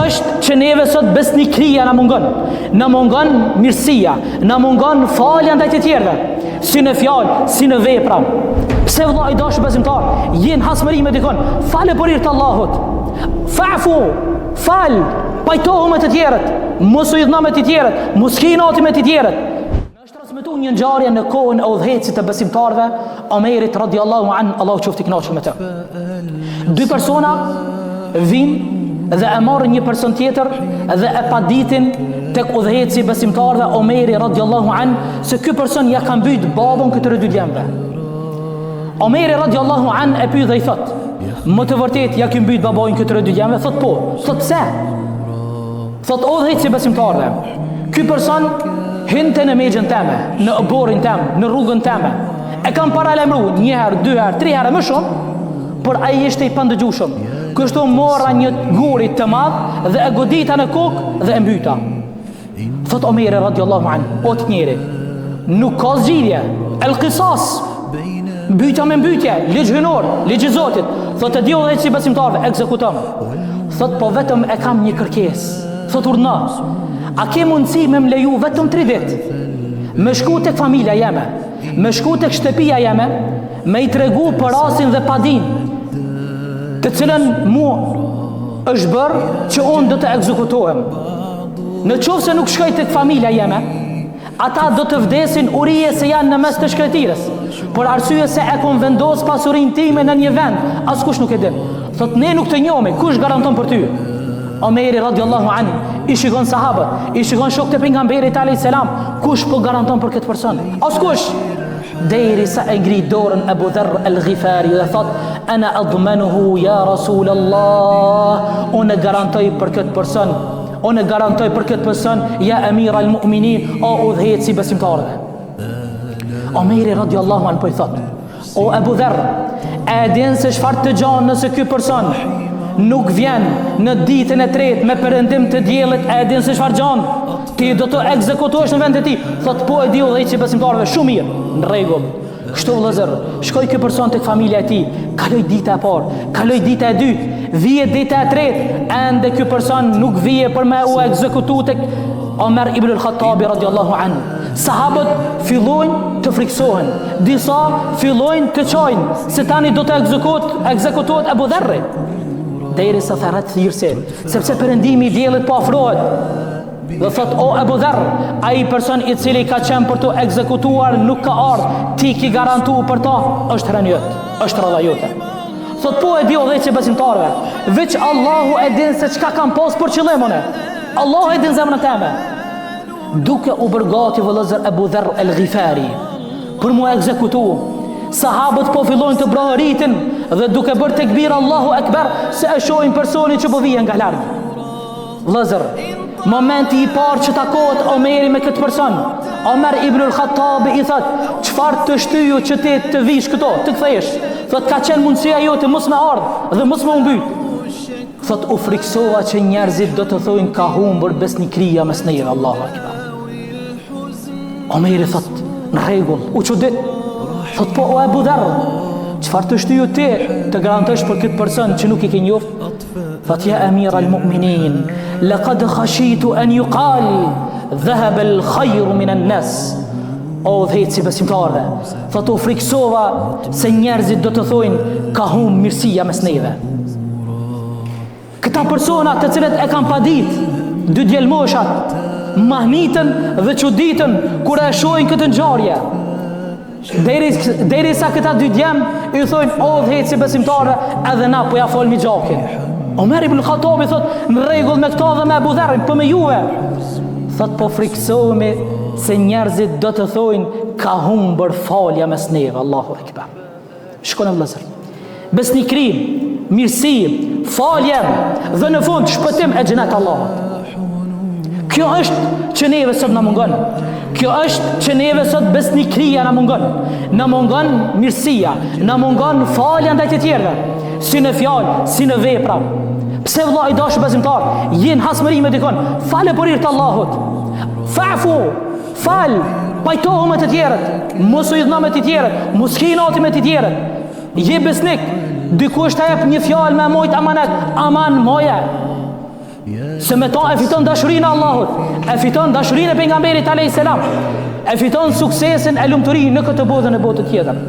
është që neve sot besnikria na mungon. Na mungon mirësia, na mungon falja ndaj të tjerëve, si në fjalë, si në vepra. Pse vëllai i dashur besimtar, jeni hasmëri me dikon, falë për hir të Allahut. Fa'fu, fal, pajtohu me të tjerët, mos u idhna me të tjerët, mos kinoti me të tjerët. Transmetu një ngjarje në kohën e udhëhecit të besimtarëve, Omerit radiallahu an, Allahu qoftë i kënaqur me të. Dy persona vinë dhe e marrin një person tjetër dhe e paditin tek udhëheci besimtarëve Omeri radiallahu an se ky person ja ka mbyt babën këtyre dy djemve. Omeri radiallahu an e pyet dhe i thot: "Më të vërtet ja ke mbyt babën këtyre dy djemve?" Thot po. Thot pse? Thot udhëheci besimtarëve, ky person hinte në mexhën teme, në oborin tem, në rrugën teme. E kam paralemru një herë, dy herë, tri herë më shumë, por ai ishte i pandëgjueshëm. Kështu mora një guri të madh dhe e godita në kokë dhe e mbyta. Thot Omeri radiallahu an, o të njeri, nuk ka zgjidhje, el qisas, mbytja me mbytje, ligj hynor, ligj i Zotit. Thot e di udhëheci si besimtarëve, ekzekutom. Thot po vetëm e kam një kërkesë. Thot urdhna, a ke mundësi me më leju vetëm 3 ditë, me shku tek familja jeme, me shku tek shtëpia jeme, me i tregu për rasin dhe padin, të cilën mu është bërë që unë do të ekzekutohem. Në qoftë se nuk shkoj tek familja jeme, ata do të vdesin urije se janë në mes të shkretirës, por arsye se e kom vendos pasurin time në një vend, askush nuk e din. Thot ne nuk të njohemi, kush garanton për ty? Omeri radiallahu an i shikon sahabët, i shikon shokët e pejgamberit alayhis salam, kush po garanton për këtë person? Askush. Derisa e ngri dorën Abu Dharr al-Ghifari dhe thot: "Ana admanuhu ya Rasulullah." Unë garantoj për këtë person, unë garantoj për këtë person, ja Amir al-Mu'minin, o udhëheci besimtarëve. Omeri radiallahu an po i thot: "O Abu Dharr, e din se çfarë të gjan nëse ky person nuk vjen në ditën e tretë me perëndim të diellit, e din se çfarë gjan, ti do të ekzekutohesh në vend të tij." Thot po e di udhëheci besimtarëve, shumë mirë, në rregull. Kështu vëllazër, shkoi ky person tek familja e tij, kaloi dita e parë, kaloi dita e dytë, vije dita e tretë, ende ky person nuk vije për me u ekzekutu tek Omer ibn al-Khattabi radiallahu anhu. Sahabët fillojnë të friksohen, disa fillojnë të çojnë se tani do të ekzekutohet Abu Dharri. Derisa tharat thirrse, sepse perëndimi i diellit po afrohet. Dhe thot: "O Abu Dharr, ai person i cili ka qenë për të ekzekutuar nuk ka ardhur, ti ki garantu për ta, është rënjët, është rradha jote." Thot po e di udhëheci besimtarëve, veç Allahu e din se çka kam pas për qëllimin. Allahu e din zemrën time. Duke u bërgati vëllazër Abu Dharr al-Ghifari për mu ekzekutu, sahabët po fillojnë të brohëritin dhe duke bërë tekbir Allahu Akbar se e shohin personin që po vjen nga larg. Vëllazër, momenti i parë që takohet Omeri me këtë person, Omer ibn al-Khattabi i thot: "Çfarë të shtyu që ti të vish këto, të kthehesh?" Thot: "Ka qenë mundësia jote mos me ardh dhe mos me u mbyt." Thot: "U friksova që njerëzit do të thojnë ka humbur besnikria mes neve." Allahu Akbar. Omeri thot: "Në rregull, u çudit." Thot: "Po o Abu Dharr, çfarë të shtyu ti të garantosh për këtë person që nuk i ke njoft?" Thot: "Ya Amir al-Mu'minin, laqad khashitu an yuqal dhahaba al-khayr min an-nas." O udhëheci besimtarëve, thot u friksova se njerëzit do të thojnë ka humb mirësia mes neve. Këta persona të cilët e kanë padit, dy djelmoshat, mahnitën dhe çuditën kur e shohin këtë ngjarje. Derisa këta dy djem i thonë: "O udhëheci besimtarë, edhe na po ja folmi gjakin." Omer ibn Khattabi thot: "Në rregull me këto dhe me Abu Dharrin, po me juve." Thot: "Po friksohemi se njerëzit do të thojnë ka humbur falja mes neve." Allahu Akbar. Shkon vëllazër, besnikri, mirësi, falje dhe në fund shpëtim e xhenet Allahut. Kjo është që neve sot na mungon. Kjo është që neve sot besnikria na mungon. Na mungon mirësia, na mungon falja ndaj të tjerëve, si në fjalë, si në vepra. Pse vëllai i dashur besimtar, jeni hasmëri me dikon, falë për hir të Allahut. Fa'fu, fal, pajtohu me të tjerët, mos u idhna me të tjerët, mos kinoti me të tjerët. Je besnik, dikush ta jep një fjalë me mojt amanet, aman moje. Se me ta e fiton dashurinë e Allahut, e fiton dashurinë e pejgamberit alayhis salam, e fiton suksesin e lumturinë në këtë botë dhe në botë tjetër.